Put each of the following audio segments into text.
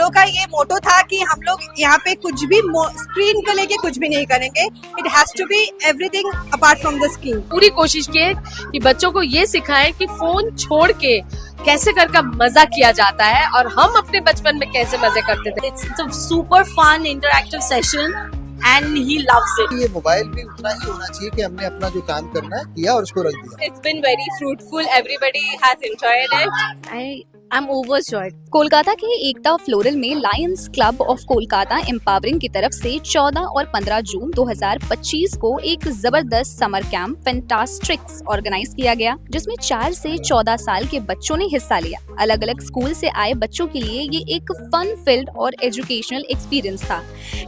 लोग का ये मोटो था कि हम लोग यहाँ पे कुछ भी स्क्रीन को लेके कुछ भी नहीं करेंगे. It has to be everything apart from the screen. पूरी कोशिश की है कि बच्चों को ये सिखाएं कि फोन छोड़ के कैसे कर का मजा किया जाता है और हम अपने बचपन में कैसे मजे करते थे. It's a super fun interactive session and he loves it. ये मोबाइल भी उतना ही होना चाहिए कि हमने अपना जो काम करना है किया और उसको रख दिया. It's been very fruitful. Everybody has enjoyed it. I'm overjoyed. Kolkata के एकता फ्लोरल में Lions club of Kolkata empowering की तरफ से 14 और 15 जून 2025 को एक जबरदस्त समर कैंप फैंटास्टिक्स ऑर्गेनाइज किया गया, जिसमें 4 से 14 साल के बच्चों ने हिस्सा लिया. अलग अलग स्कूल से आए बच्चों के लिए ये एक फन फील्ड और एजुकेशनल एक्सपीरियंस था.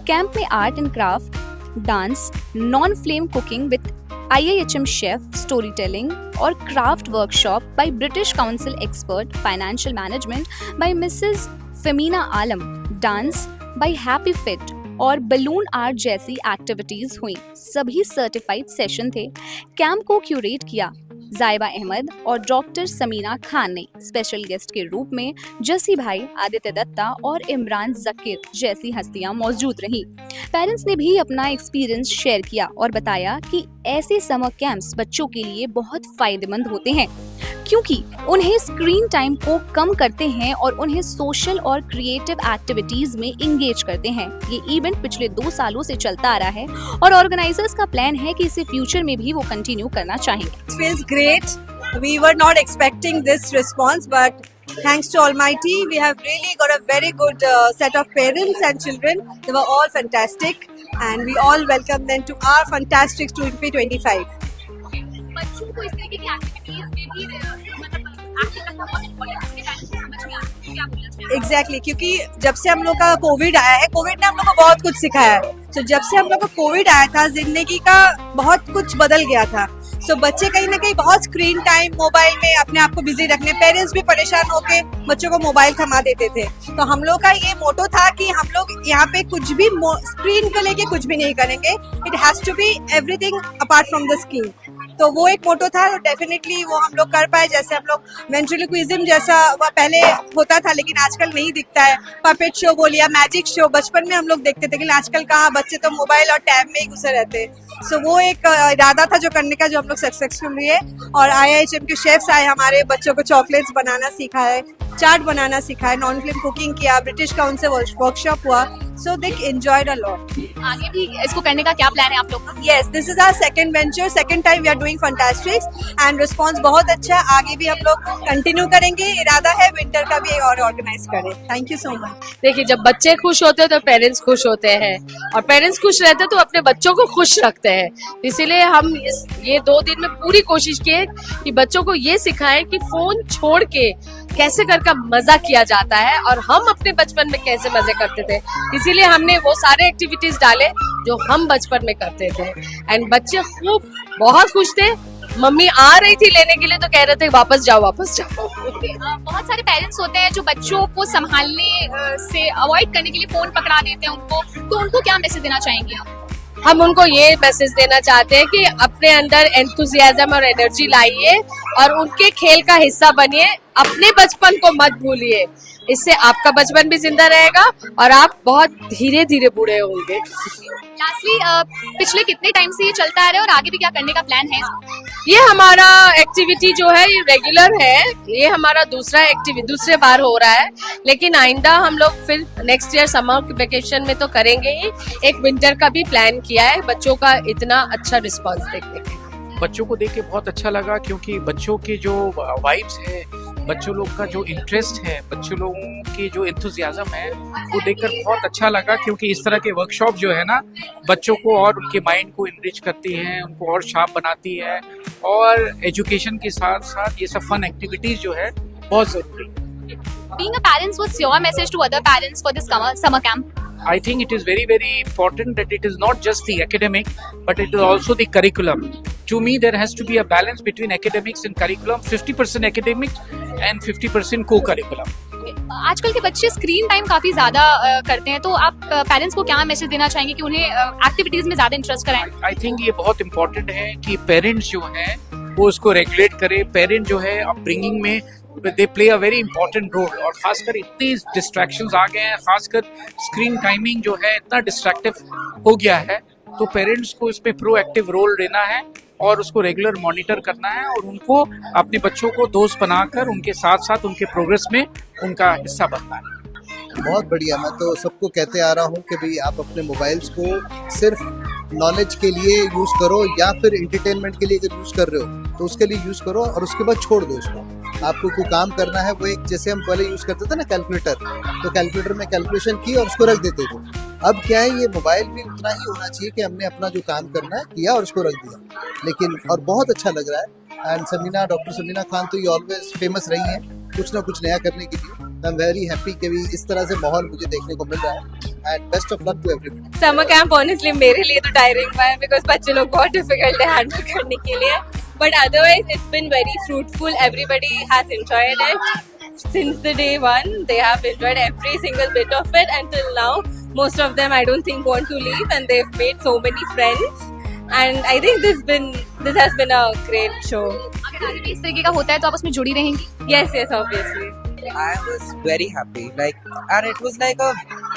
कैंप में art and craft, dance, non flame cooking with IIHM chef, story telling और craft workshop by British Council expert, financial management by Mrs Femina Alam, dance by Happy Fit और balloon art जैसी activities हुई. सभी certified session थे. Camp को curate किया जायबा अहमद और doctor Samina Khan ने. स्पेशल गेस्ट के रूप में जसी भाई, आदित्य दत्ता और इमरान जकीर जैसी हस्तियां मौजूद रही. पेरेंट्स ने भी अपना एक्सपीरियंस शेयर किया और बताया कि ऐसे समर कैंप्स बच्चों के लिए बहुत फायदेमंद होते हैं, क्योंकि उन्हें स्क्रीन टाइम को कम करते हैं और उन्हें सोशल और क्रिएटिव एक्टिविटीज में इंगेज करते हैं. ये इवेंट पिछले 2 सालों से चलता आ रहा है और ऑर्गेनाइजर्स का प्लान है कि इसे फ्यूचर में भी वो कंटिन्यू करना चाहेंगे. It feels great. We were not expecting this response, but thanks to Almighty, we have really got a very good set of parents and children. They were all fantastic, and we all welcome them to our fantastic 2025. बच्चों को इस तरीके की activities में भी active रखना बहुत important है. समझ में आ रहा है क्या बोलना चाहिए. एग्जैक्टली क्योंकि जब से हम लोग का कोविड आया है, कोविड ने हम लोग को बहुत कुछ सिखाया है. तो जब से हम लोग को कोविड आया था, जिंदगी का बहुत कुछ बदल गया था. सो बच्चे कहीं ना कहीं बहुत स्क्रीन टाइम मोबाइल में अपने आप को बिजी रखने, पेरेंट्स भी परेशान होके बच्चों को मोबाइल थमा देते थे. तो हम लोग का ये मोटो था कि हम लोग यहाँ पे कुछ भी स्क्रीन को लेके कुछ भी नहीं करेंगे. It has to be everything apart from the screen. तो वो एक मोटो था. तो डेफिनेटली वो हम लोग कर पाए. जैसे हम लोग वेंट्रिलोक्विज्म जैसा वो पहले होता था लेकिन आजकल नहीं दिखता है. पपेट शो बोलिए, मैजिक शो बचपन में हम लोग देखते थे, लेकिन आजकल कहाँ, बच्चे तो मोबाइल और टैब में ही घुसे रहते हैं. सो वो एक इरादा था जो करने का, जो हम लोग सक्सेसफुल हुए. और IIHM के शेफ्स आए, हमारे बच्चों को चॉकलेट्स बनाना सिखाए, चाट बनाना सिखाए, नॉन फ्लेम कुकिंग किया, ब्रिटिश काउंसिल वर्कशॉप हुआ. So they enjoyed a lot. आगे भी इसको करने का क्या प्लान है आप लोग का? Yes, this is our second venture. Second time we are doing Fantastics and response बहुत अच्छा. आगे भी हम लोग कंटिन्यू करेंगे. इरादा है विंटर का भी और ऑर्गेनाइज करें. Thank you so much. देखिए, जब बच्चे खुश होते हैं तो पेरेंट्स खुश होते हैं और पेरेंट्स खुश रहते हैं तो अपने बच्चों को खुश रखते हैं. इसीलिए हम ये 2 दिन में पूरी कोशिश की है कि बच्चों को ये सिखाएं कि फोन छोड़ के कैसे कर का मजा किया जाता है और हम अपने बचपन में कैसे मजे करते थे. इसीलिए हमने वो सारे एक्टिविटीज डाले जो हम बचपन में करते थे. एंड बच्चे खूब बहुत खुश थे. मम्मी आ रही थी लेने के लिए तो कह रहे थे वापस जाओ वापस जाओ. बहुत सारे पेरेंट्स होते हैं जो बच्चों को संभालने से अवॉइड करने के लिए फोन पकड़ा देते हैं उनको, तो उनको क्या मैसेज देना चाहेंगे आप? हम उनको ये मैसेज देना चाहते हैं कि अपने अंदर एंथुजियाज्म और एनर्जी लाइए और उनके खेल का हिस्सा बनिए. अपने बचपन को मत भूलिए. इससे आपका बचपन भी जिंदा रहेगा और आप बहुत धीरे धीरे बूढ़े होंगे. लास्टली, पिछले कितने टाइम से ये चलता आ रहा है और आगे भी क्या करने का प्लान है? ये हमारा एक्टिविटी जो है ये रेगुलर है. ये हमारा दूसरे बार हो रहा है, लेकिन आइंदा हम लोग फिर नेक्स्ट ईयर समर वेकेशन में तो करेंगे ही. एक विंटर का भी प्लान किया है बच्चों का इतना अच्छा रिस्पॉन्स देखने के. बच्चों को देख के बहुत अच्छा लगा, क्योंकि बच्चों के जो वाइब्स है, बच्चों लोग का जो इंटरेस्ट है, बच्चों लोगों की जो एंथुजियाज्म है, वो देखकर बहुत अच्छा लगा. क्योंकि इस तरह के वर्कशॉप जो है ना, बच्चों को और उनके माइंड को इनरिच करती हैं, उनको और शार्प बनाती है. और एजुकेशन के साथ साथ ये सब फन एक्टिविटीज जो है बहुत जरूरी है. Being a parent, what's your message to other parents for this summer camp? I think it is very, very important that it is not just the academic, but it is also the curriculum. To me, there has to be a balance between academics and curriculum, 50% academic and 50% co-curriculum. आजकल के बच्चे screen time काफी ज्यादा करते हैं, तो आप parents को क्या मैसेज देना चाहेंगे कि उन्हें एक्टिविटीज में ज्यादा इंटरेस्ट कराएं? आई थिंक ये बहुत इम्पोर्टेंट है कि पेरेंट्स जो हैं वो उसको रेगुलेट करें. पेरेंट जो है अपब्रिंगिंग में they play a very important role. और खासकर इतने डिस्ट्रैक्शंस आ गए हैं, खासकर स्क्रीन टाइमिंग जो है इतना डिस्ट्रैक्टिव हो गया है, तो पेरेंट्स को इसमें प्रोएक्टिव रोल लेना है और उसको रेगुलर मॉनिटर करना है और उनको अपने बच्चों को दोस्त बनाकर उनके साथ साथ उनके प्रोग्रेस में उनका हिस्सा बनना है। बहुत बढ़िया। मैं तो सबको कहते आ रहा हूँ कि भाई आप अपने मोबाइल्स को सिर्फ नॉलेज के लिए यूज़ करो या फिर एंटरटेनमेंट के लिए अगर यूज़ कर रहे हो तो उसके लिए यूज़ करो और उसके बाद छोड़ दो उसको। आपको कोई काम करना है, वो एक जैसे हम पहले यूज़ करते थे ना कैलकुलेटर, तो कैलकुलेटर में कैलकुलेशन की और उसको रख देते थे। अब क्या है, ये मोबाइल भी उतना ही होना चाहिए कि हमने अपना जो काम करना है किया और उसको रख दिया। लेकिन और बहुत अच्छा लग रहा है। एंड समीना, डॉक्टर समीना खान तो ये ऑलवेज फेमस रही हैं कुछ ना कुछ नया करने के लिए। आई एम वेरी हैप्पी कि भी इस तरह से माहौल मुझे देखने को मिल रहा है। And best of luck to everyone. Summer camp honestly मेरे लिए तो टायरिंग हुआ है बिकॉज बच्चे लोग बहुत डिफिकल्ट है हैंडल करने के लिए, but otherwise it's been very fruitful. Everybody has enjoyed it since the day one. They have enjoyed every single bit of it until now. Most of them I don't think want to leave, and they've made so many friends, and I think this has been a great show. अगर आगे भी इस तरीके का होता है तो आप उसमें जुड़ी रहेंगी? Yes, obviously. I was very happy, and it was like a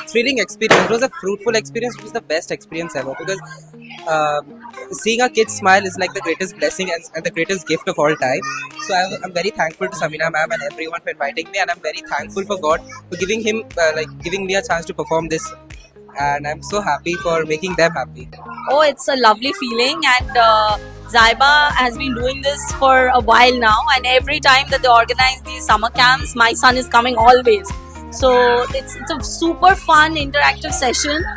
thrilling experience. It was a fruitful experience. It was the best experience ever because seeing a kid smile is like the greatest blessing and the greatest gift of all time. So I'm very thankful to Samina ma'am and everyone for inviting me, and I'm very thankful for God for giving me a chance to perform this. And I'm so happy for making them happy. Oh, it's a lovely feeling, and Zaiba has been doing this for a while now, and every time that they organize these summer camps, my son is coming always. So it's a super fun interactive session,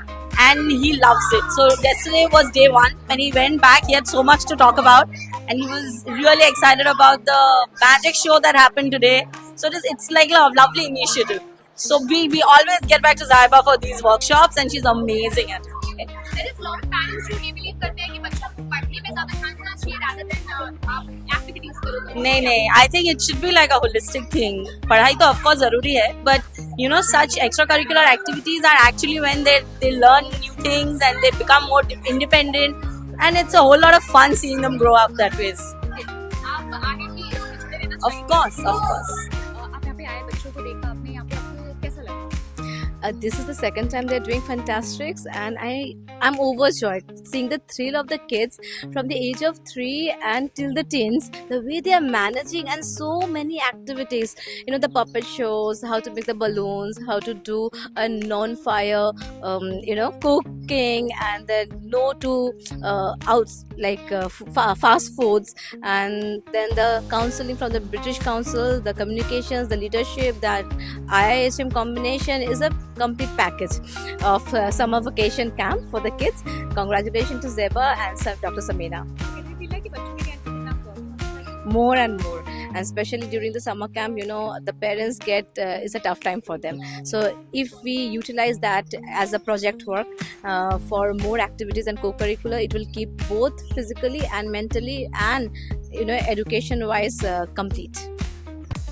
and he loves it. So yesterday was day one. When he went back, he had so much to talk about, and he was really excited about the magic show that happened today. So it's like a lovely initiative. So we always get back to Zaiba for these workshops, and she's amazing at it. There is a lot of parents who ये believe करते हैं कि बच्चों को पढ़ने में ज़्यादा ध्यान देना चाहिए rather than आप activities करो तो। नहीं, I think it should be like a holistic thing. पढ़ाई तो of course जरूरी है, but you know such extracurricular activities are actually when they learn new things and they become more independent, and it's a whole lot of fun seeing them grow up that way. आप आगे भी इससे जुड़े रहना Of course. आप यहाँ पे आए, बच्चों को देखा आपने, यहाँ पे आपको कैसा लगा? This is the second time they're doing Fantastics, and I'm overjoyed seeing the thrill of the kids from the age of 3 and till the teens, the way they are managing, and so many activities, you know, the puppet shows, how to make the balloons, how to do a non-fire cooking, and then no to fast foods, and then the counseling from the British Council, the communications, the leadership, that IISM combination is a complete package of summer vacation camp for the kids. Congratulations to Zeba and Dr. Samina. More and more, and especially during the summer camp, you know, the parents get it's a tough time for them. So if we utilize that as a project work for more activities and co-curricular, it will keep both physically and mentally and education wise complete.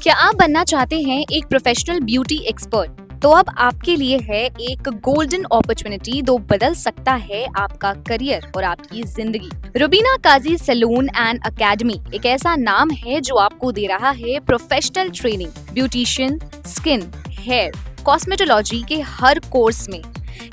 क्या आप बनना चाहते हैं एक professional beauty expert? तो अब आपके लिए है एक गोल्डन अपॉर्चुनिटी जो बदल सकता है आपका करियर और आपकी जिंदगी। Rubina Kazi salon and academy एक ऐसा नाम है जो आपको दे रहा है professional training, beautician, skin, hair, cosmetology के हर कोर्स में।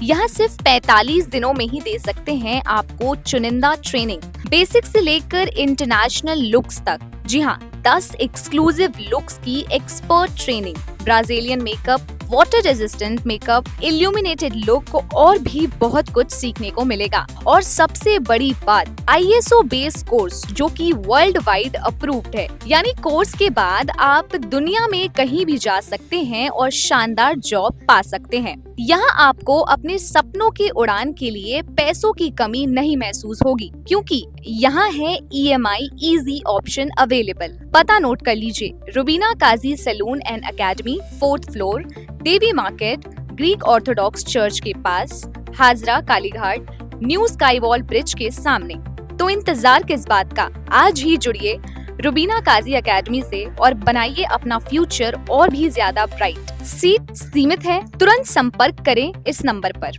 यहाँ सिर्फ 45 दिनों में ही दे सकते हैं आपको चुनिंदा ट्रेनिंग, बेसिक से लेकर इंटरनेशनल लुक्स तक। जी हाँ, 10 एक्सक्लूसिव लुक्स की expert training, Brazilian makeup, water resistant makeup, illuminated look और भी बहुत कुछ सीखने को मिलेगा। और सबसे बड़ी बात, ISO बेस्ड कोर्स जो कि वर्ल्ड वाइड अप्रूव्ड है, यानी कोर्स के बाद आप दुनिया में कहीं भी जा सकते हैं और शानदार जॉब पा सकते हैं। यहाँ आपको अपने सपनों की उड़ान के लिए पैसों की कमी नहीं महसूस होगी, क्योंकि यहाँ है EMI इजी ऑप्शन अवेलेबल। पता नोट कर लीजिए, Rubina Kazi salon and academy, 4th floor, Devi market, Greek Orthodox church के पास, Hazra Kalighat, new sky wall bridge के सामने। तो इंतजार किस बात का, आज ही जुड़िए रुबीना काजी एकेडमी से और बनाइए अपना फ्यूचर और भी ज्यादा ब्राइट। सीट सीमित है, तुरंत संपर्क करें इस नंबर पर।